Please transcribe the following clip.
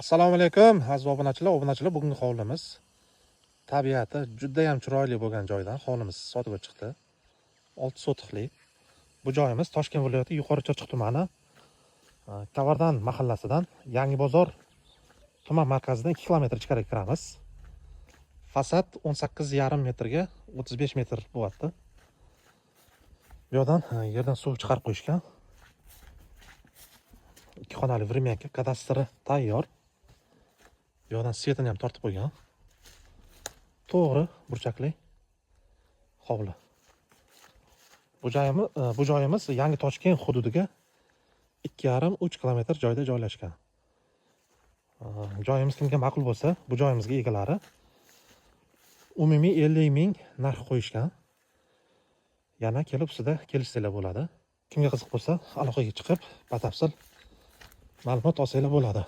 Assalomu alaykum aziz obunachilar, bugungi hovlimiz tabiati juda ham chiroyli bo'lgan joydan hovlimiz sotuvga chiqdi. 6 sotixlik. Bu joyimiz Toshkent viloyati Yuqori Chirchiq tumani Kavardan mahallasidan Yangi bozor tuman markazidan 2 km ichkariga kiramiz. Fasad 18,5 metrga 35 metr bo'lyapti. Bu yerdan suv chiqarib qo'yishgan. 2 xonali времянка, kadastri tayyor. Bu yerdan svetini ham tortib qo'ygan. To'g'ri burchakli hovli. Bu joyimiz Yangi Toshkent hududiga 2,5-3 km joyda joylashgan. Joyimiz kimga ma'qul bo'lsa, bu joyimizga egalari umumiy 50 ming narx qo'yishgan. Yana kelib sizda kelishsanglar bo'ladi. Kimga qiziq bo'lsa, aloqaga chiqib, batafsil ma'lumot olsanglar bo'ladi.